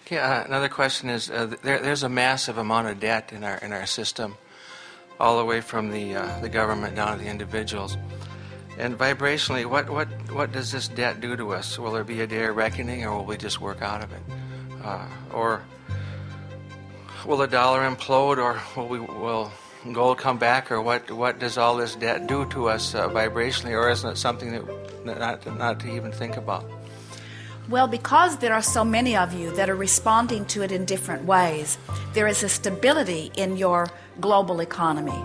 Okay, another question is, there's a massive amount of debt in our system, all the way from the government down to the individuals. And vibrationally, what does this debt do to us? Will there be a day of reckoning, or will we just work out of it? Or will the dollar implode, or will gold come back, or what does all this debt do to us vibrationally, or isn't it something that not to even think about? Well, because there are so many of you that are responding to it in different ways, there is a stability in your global economy.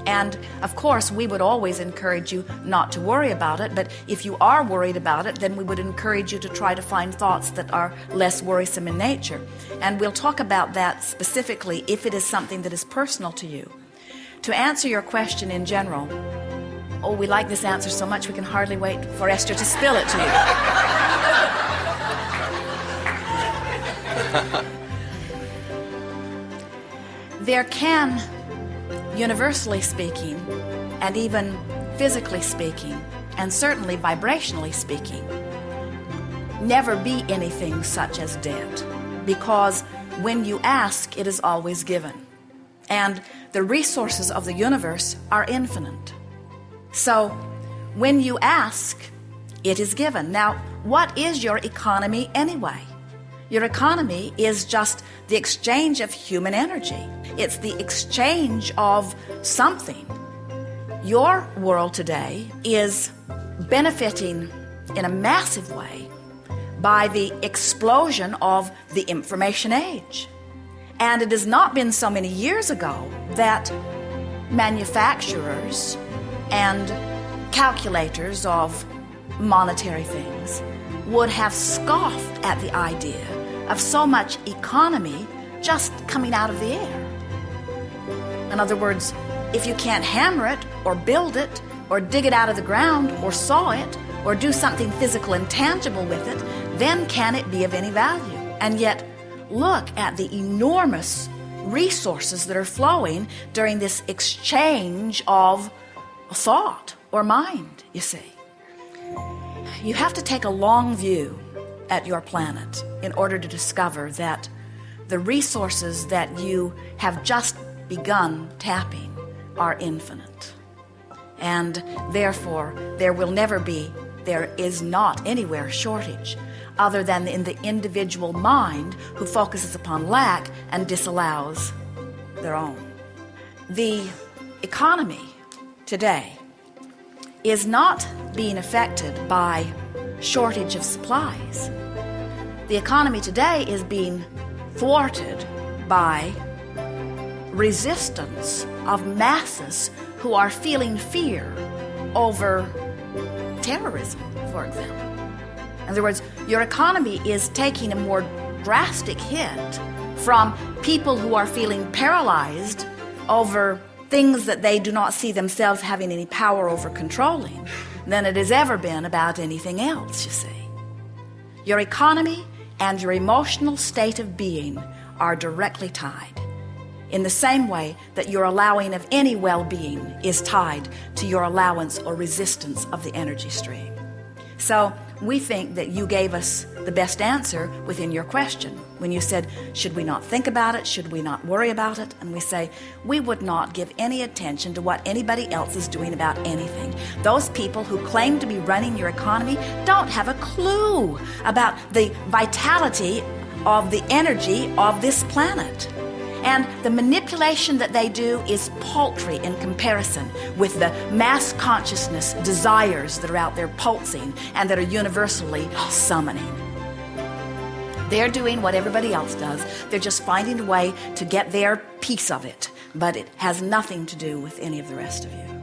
And of course, we would always encourage you not to worry about it, but if you are worried about it, then we would encourage you to try to find thoughts that are less worrisome in nature. And we'll talk about that specifically if it is something that is personal to you. To answer your question in general, oh, we like this answer so much we can hardly wait for Esther to spill it to you. There can, universally speaking, and even physically speaking, and certainly vibrationally speaking, never be anything such as debt, because when you ask, it is always given. And the resources of the universe are infinite. So when you ask, it is given. Now, what is your economy anyway? Your economy is just the exchange of human energy. It's the exchange of something. Your world today is benefiting in a massive way by the explosion of the information age. And it has not been so many years ago that manufacturers and calculators of monetary things would have scoffed at the idea of so much economy just coming out of the air. In other words, if you can't hammer it or build it or dig it out of the ground or saw it or do something physical and tangible with it, then can it be of any value? And yet, look at the enormous resources that are flowing during this exchange of thought or mind, you see. You have to take a long view at your planet in order to discover that the resources that you have just begun tapping are infinite. And therefore, there is not anywhere shortage other than in the individual mind who focuses upon lack and disallows their own. The economy today is not being affected by shortage of supplies. The economy today is being thwarted by resistance of masses who are feeling fear over terrorism, for example. In other words, your economy is taking a more drastic hit from people who are feeling paralyzed over things that they do not see themselves having any power over controlling than it has ever been about anything else, you see. Your economy and your emotional state of being are directly tied, in the same way that your allowing of any well-being is tied to your allowance or resistance of the energy stream. So we think that you gave us the best answer within your question when you said, should we not think about it? Should we not worry about it? And we say, we would not give any attention to what anybody else is doing about anything. Those people who claim to be running your economy don't have a clue about the vitality of the energy of this planet. And the manipulation that they do is paltry in comparison with the mass consciousness desires that are out there pulsing and that are universally summoning. They're doing what everybody else does. They're just finding a way to get their piece of it, but it has nothing to do with any of the rest of you.